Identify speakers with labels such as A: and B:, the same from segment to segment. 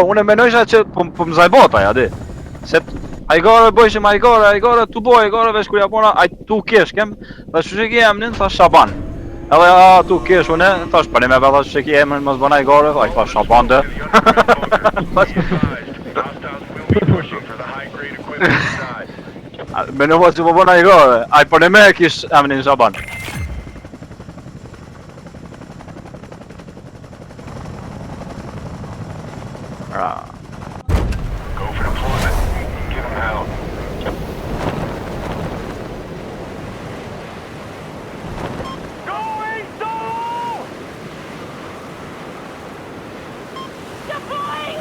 A: unë menojsha që po më zajbota ja di. Se ajgore bëjshim ajgore tu boj ajgore veç kur japona aj tu kesh kem, tash që ke emrin thash Shaban. Edhe tu kesh unë thash po ne me valla që ke emrin mos bën ajgore, ai thash Shaban de. Menova që po bën ajgore, aj po ne me kish emrin Shaban.
B: Go for deployment. Give him hell.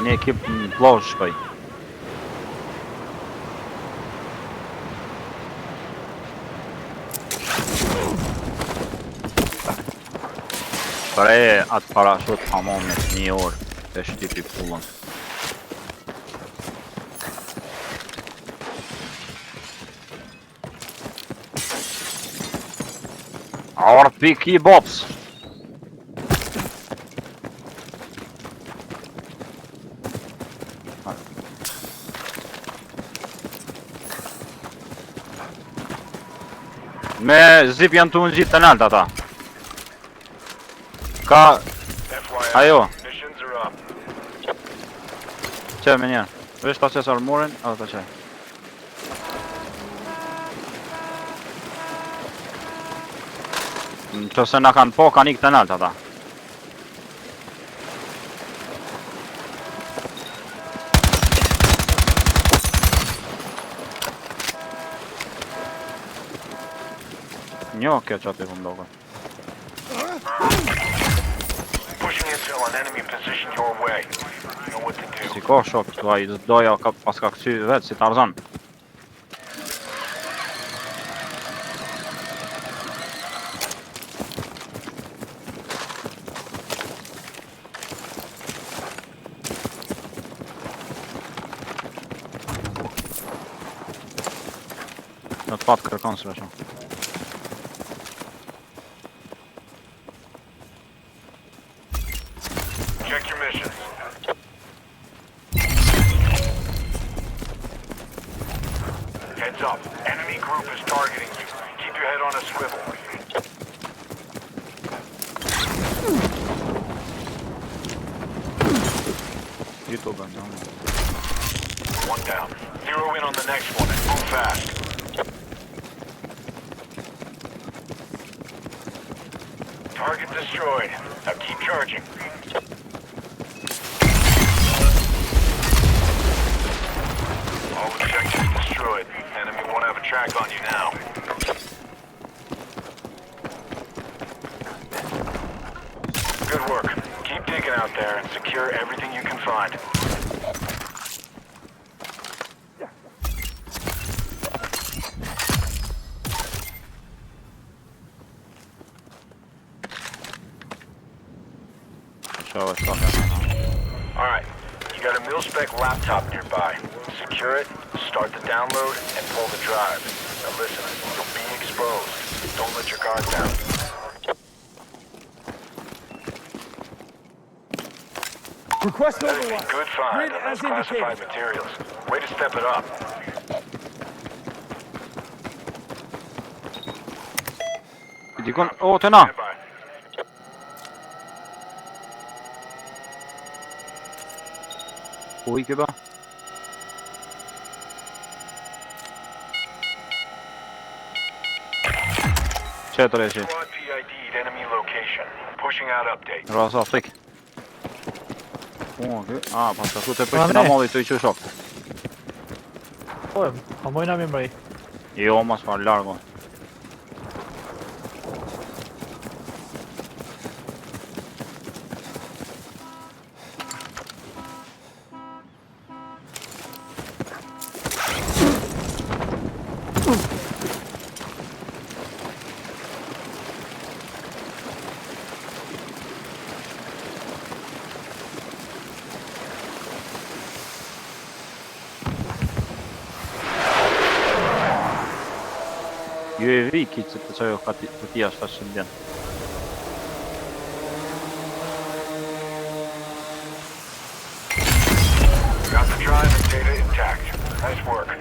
A: Një ekip në plosh shkoj. Pare atë parashut hamon me 1 orë e shtipi pullën. Or piki bops. Me zip janë të unë gjithë të naltë ata. Ka... ajo. Qe me njerë. Vesh ta qes armurin, edhe ta qe. Qëse na kanë po, kanë ikë të naltë ata. Njo kjo që ati pëmdokë. Si ko shok këtu a i doja pas ka kësy vetë si Tarzan. Në të patë kërkon së veçon.
B: Check your missions. Heads up. Enemy group is targeting you. Keep your head on a swivel. One down. Zero in on the next one and move fast. Target destroyed. Now keep charging. All objectives destroyed. Enemy won't have a track on you now. Good work. Keep digging out there and secure everything you can find. Alright, you got a mil-spec laptop nearby. Secure it, start the download, and pull the drive. Now listen, you'll be exposed. Don't let your guard down.
C: Request
B: That is a
C: overwatch.
B: good find
C: Grid
B: on
C: as
B: those classified
C: indicated.
B: materials. Way to step it up.
A: Dikon, o të na!
B: Stand by.
A: Ku i këba? Qetër e që.
B: Squad PID'd enemy location. Pushing out update.
A: Rasa flik. Pas të të përshë në mollit të i që shok.
C: Po, a mojna mi mbrej.
A: Jo, mas farë largo. Ju e vi kitë se të qëjo të tia është ashtë shëndjen.
B: Got the drive and data intact. Nice work.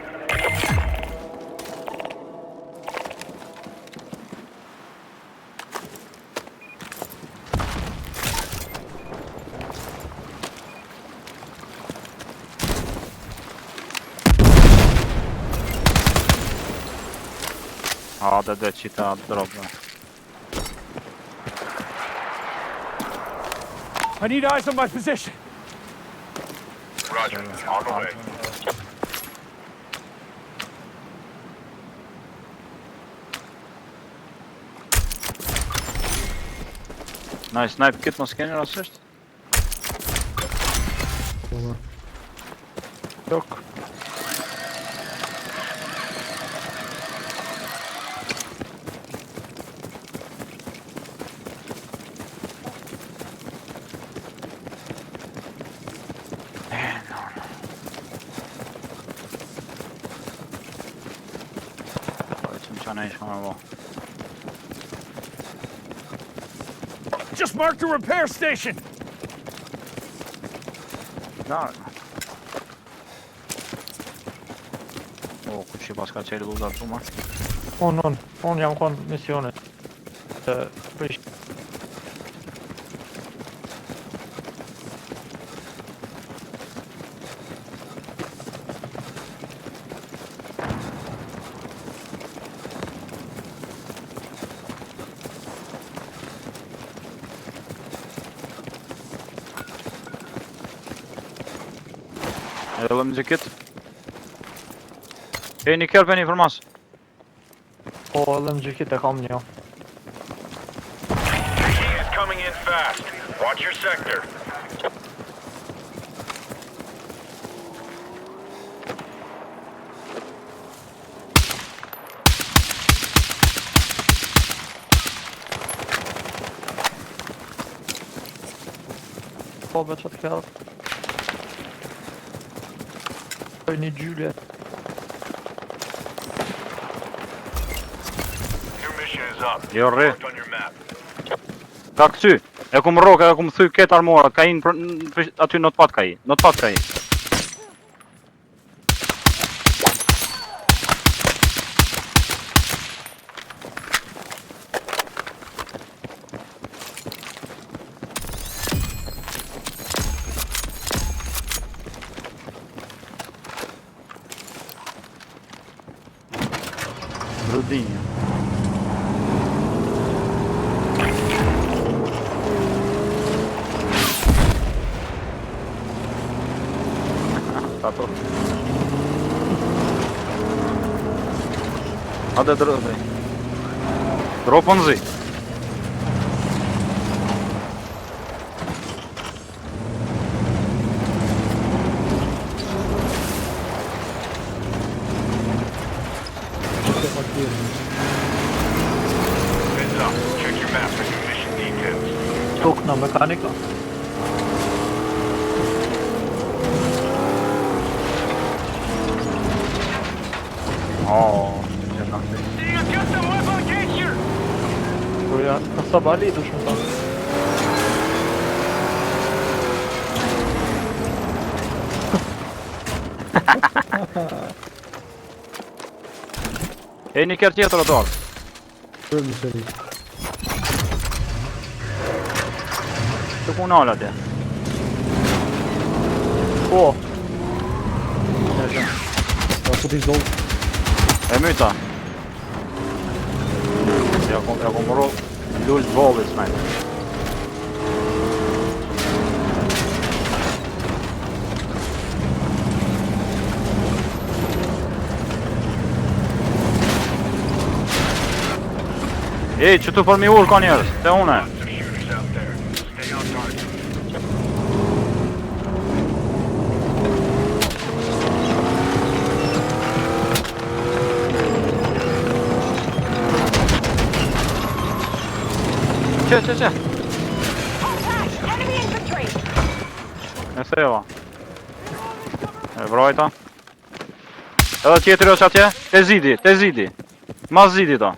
A: Ja, det där shita droppen.
D: I need eyes on my position.
B: Roger. On the way.
A: Nice snipe kit mos keni rastisht.
C: Yok.
D: Just marked a repair station.
A: No. Kush I paska qeli lullë artu ma?
C: Unë jam konë misionet. Prish.
A: Edhe më gjekit. E një kërë për një formas.
C: Po, edhe më gjykit e kam një.
B: He is coming in fast. Watch your sector.
C: Po, be që të kërë. Për një gjyllje.
B: New mission is up.
A: Jo rri.
B: Marked on your map.
A: Ka këty. E kum rroke, e kum thy ketë armorat. Ka i aty not pat ka i. Not pat ka i. Brudinja. Tato. Hadi drop. Drop on zi.
B: Heads up. Check your map for new mission details.
C: Tok në mekanika. Kur janë në sabali dush më tonë.
A: E një kërë tjetër o dorë. Të ku nalë atje.
C: Po,
A: E myta. Ja kom ro lull bollis me. Ej, që tu për mi ullë ka njerës, te une.
B: Lots of shooters out there. Stay on target.
A: Që.
E: Enemy infantry!
A: E theva. E vrojta. Edhe tjetëri është atje, te zidi. Mas zidi ta.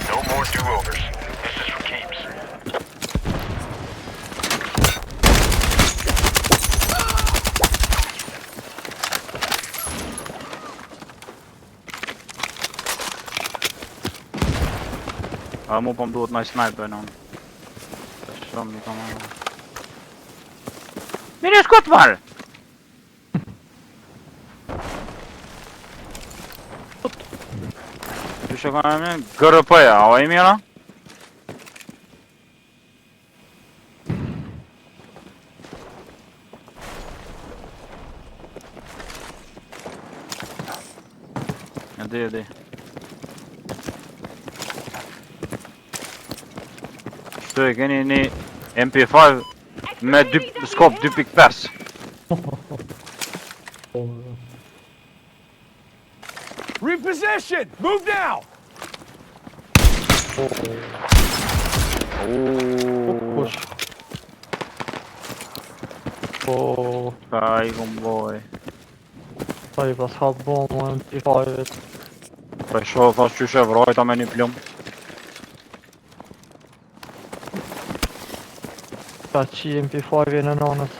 B: No more do-overs. This is for keeps.
A: A mu po m'duhet naj sniper në unë. Shumë një kam anë. Mire shkot marë! Që shë kanë e mjë? GRP-ja, o e mjëra? E di. Shtu e keni një MP5 me skop 2.5.
D: Repossession! Move now!
C: Kush. Po,
A: Ka i kom boj.
C: ta i pas hap bombën të MP5-it.
A: Pa i shohë thash qyshe vrojta me një plum.
C: Ka qi MP5-in e nanës.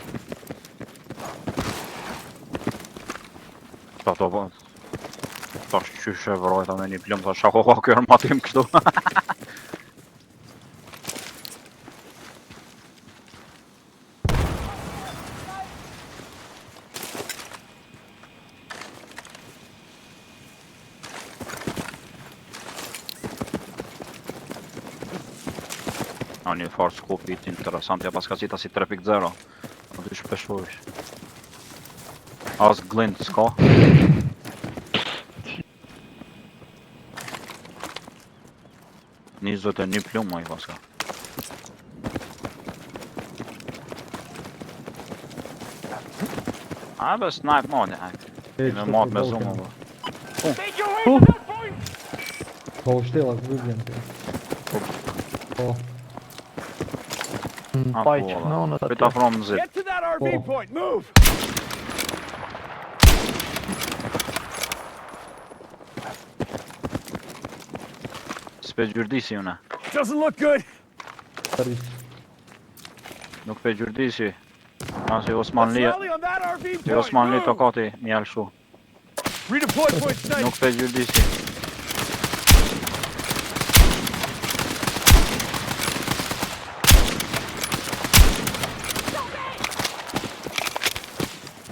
A: Ta to po. Thash qyshe vrojta me një plum, thash shako kjo armatim kështu. A një farë skopit interesant, ja pas ka qita si 3.0. Në dy shpeshojsh. As glint s'ka. Nizot e një plumë i pas ka. A be snipe mode, hajt. Me matë me zoom o.
D: Make your way to that point!
E: Po ushtella ku vjen ti. Po.
C: Pajq nanët
A: Pita
C: atë.
A: from zit.
D: Get to that RV
E: Oh.
D: point! Move!
A: S'pe gjyrdisi une.
D: Doesn't look good!
E: Tari.
A: Nuk pe gjyrdisi. Na si Osman
D: Let's
A: Li,
D: rally on that RV
A: si
D: point!
A: Osman Li
D: Move!
A: të kati një alshu.
D: Redeploy point snipe!
A: Nuk pe gjyrdisi.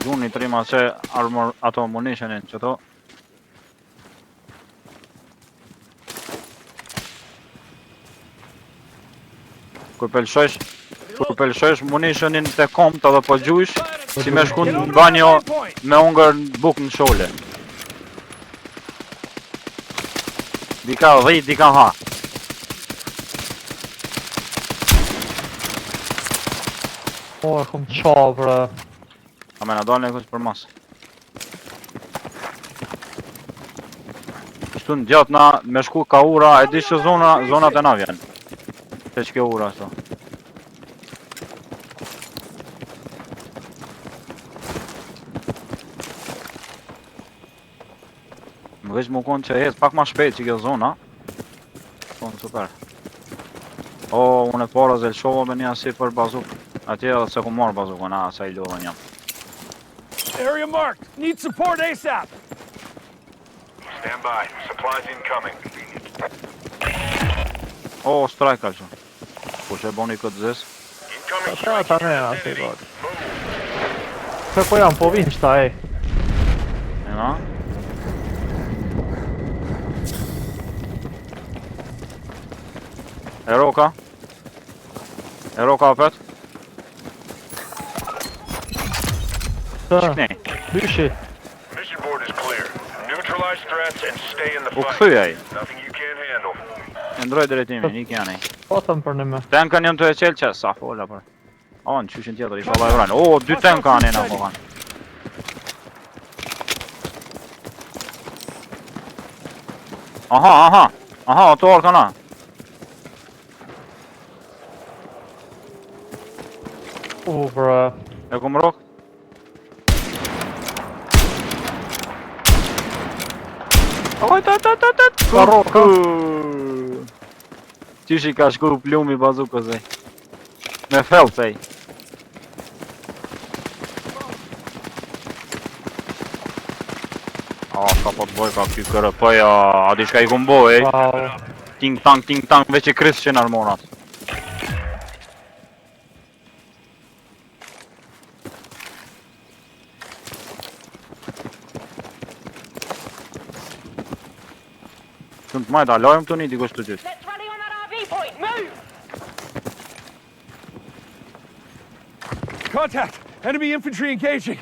A: Gjuni trima që armor ato munitionin që to. Kur pelshojsh munitionin të komt edhe po gjujsh, si me shku
D: Get
A: në
D: over to
A: banjo
D: that RV point!
A: me ungër në buk në shole. Dika dhejt, dika ha.
C: O, e kom qa, bre.
A: A me na dalën e kus për mas. Kështu në gjatë na me shku ka ura, e di që zonat e na vjen. Se që kjo ura ashtu. Më veç më konë që ecë pak ma shpejt që kjo zona. Konë super. O, unë e para zelshova me një asi për bazuk. Atje edhe se ku marrë bazukën, a, sa i lodhen jam.
D: Area marked! Need support ASAP!
B: Stand by. Supplies incoming.
A: O, strike ka që. Po që e boni këtë zes.
B: Incoming
C: Ta
B: strike.
C: ta ne, asë i bërë. Se po jam, po vinë qëta, e.
A: Ena? Eroka? Eroka apet?
C: Të,
A: Shknej.
C: dyshi.
B: Mission board is clear. Neutralize threats and stay in the
A: U
B: fight.
A: këthy ai.
B: Nothing you can't handle.
A: E ndroj drejtimin, ik janë ai.
C: Patëm për në me.
A: Tenkën jam të e qelë që, sa fola për. O, në qyshin tjetër, isha Allah e vranë. O, 2 tenka anë e na po kanë. Aha, ato orë kana.
C: Bre.
A: E kom rok?
C: Ka roka.
A: Qysh i ka shku plumi bazukës e. Me fell thej. A, ka po të boj ka ky kërë, po ja, a di shka i kom boj,
C: Wow.
A: ting tang, veç i krys që në armonat. Sunt mai da, lojmë të një dikush të gjithë.
F: Let's rally on that RV point. Move!
D: Contact! Enemy infantry engaging!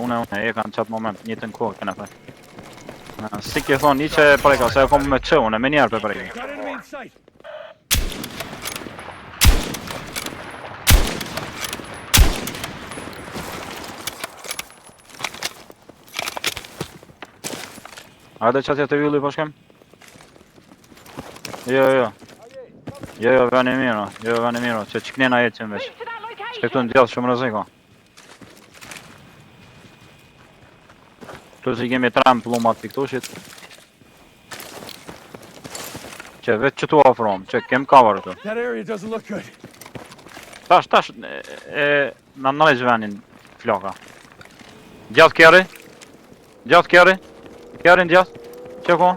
A: Une, e kanë qatë moment, një të në kohë këna për. Si ke thonë, një që e preka, se e kom me që, une, me njerë për preka.
D: Got enemy in sight!
A: Hajde që atje të ylli po shkem? Jo, veni miro, që qiknena jetë që më veç.
F: Move to that location!
A: Që këtu në djathë shumë rëziko. Këtu si kemi 3 plumat për këtu shit. Që vetë që tu ofrom, që kem cover këtu.
D: That area doesn't look good.
A: Tash, në nëlejsh venin floka. Gjath kjeri? Kjerin gjath? Që ko?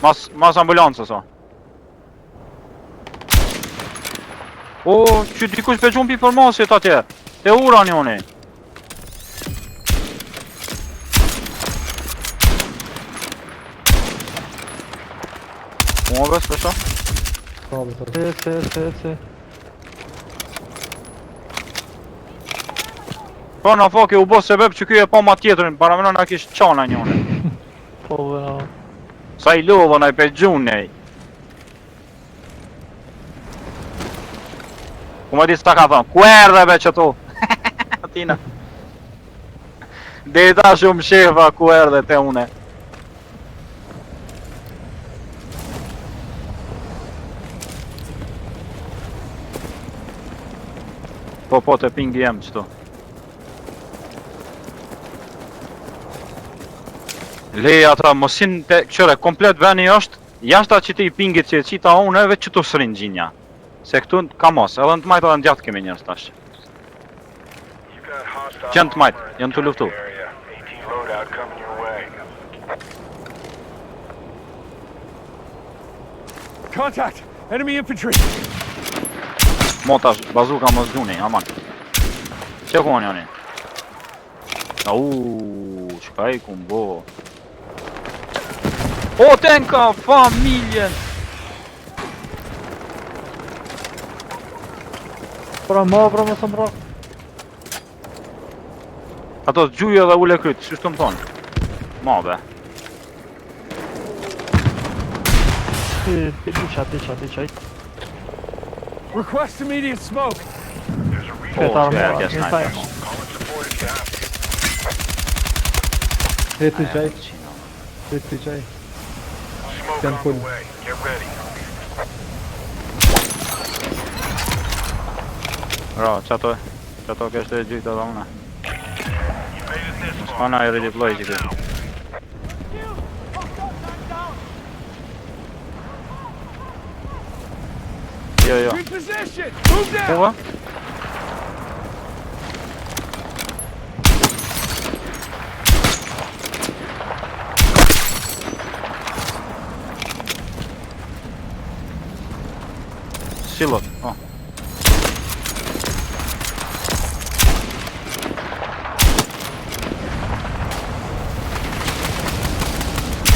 A: Mas ambulancës o. O, që dikush pe gjumpi për mosit atje. Te ura njoni. Mua ves për shë?
E: Pravi të
C: Se.
A: Po në fake u bo sebeb që kjo e pa ma tjetërin, para mëna na kish qana njone.
C: Po vëna.
A: Sa i lodhën ai pe gjunej. Ku më di s'ta ka thonë, ku erdhe be që tu? Atina. Deta shumë shefa ku erdhe te une. Po te pingi jem qëtu. Leja ata mosin te qëre, komplet veni është, jashta që ti pingit që e qita une, veç që tu sërin gjinja. Se këtu ka mos, edhe në të majtë edhe në gjatë kemi njërës tash.
B: You got hostile
A: Gjën të majtë,
B: armor
A: janë të luftu.
B: area. AT loadout coming your way.
D: Contact! Enemy infantry!
A: Motash, bazuka mos gjuni, aman. Që ku janë? Shka i kumbo. O, tenka, familjen!
C: Pra më së mbra.
A: Ato t'gjuja dhe ule kryt, që shtu më thonë? Ma be.
C: Ti.
D: Request immediate smoke!
B: There's a reason.
C: Këtë armora,
A: shkja,
C: një
A: sniper.
C: taj.
B: Call it support if you have to.
E: Heti qaj, heti qaj.
B: Smoke
E: Can
B: on
E: pull.
B: the way. Get ready.
A: Ra, qato kështë e gjyta dhe una.
B: You made it this far.
A: Ana e redeploy që këtë. Jo.
D: Reposition! Move now!
A: Kuva? Silot, o.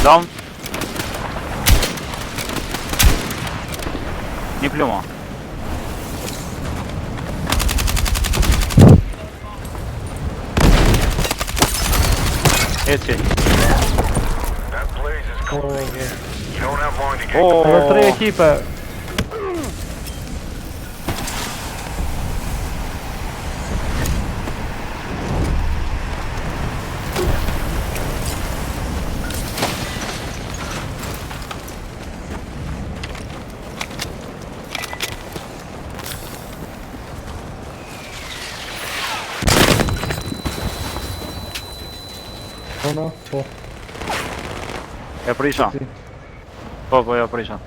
A: Down. Një pluma. Eci.
B: That blaze is closing in. You don't have long to get.
C: Edhe 3 ekipe.
E: Ona, po.
A: E prisha.
E: Si.
A: Po, ja prisha.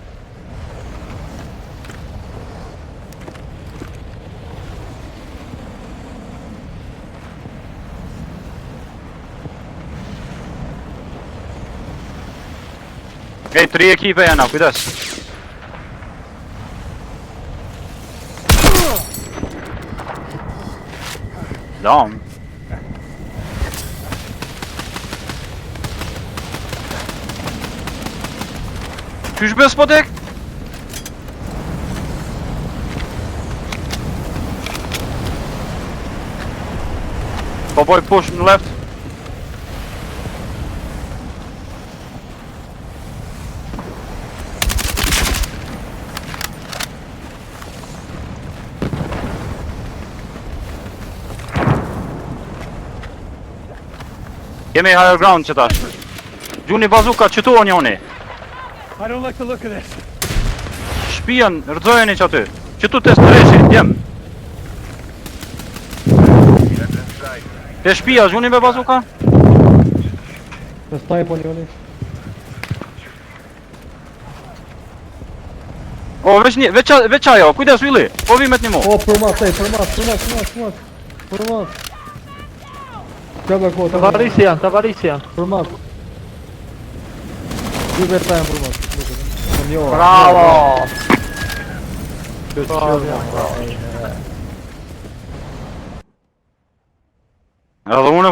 A: Ej, 3 ekipe jena, kujdes. Down. Qysh bes po dek? Po boj push në left. Kemi higher ground që tash. Gjuni bazuka, qëtu o njoni.
D: I don't like the look of this.
A: Shpijen, rëzojeni që aty. Qëtu test të reshi, jem.
B: That's in sight.
A: Te shpija, gjuni me bazuka?
E: Në staj po njoni.
A: O, veç ajo, kujdes Willi. Po vi met një mu.
E: O, përmat, përmat. Përmat. Këllë ko,
C: Të varisi janë.
E: përmat. Dy vetë tajnë përmat.
C: Bravo!
A: Edhe unë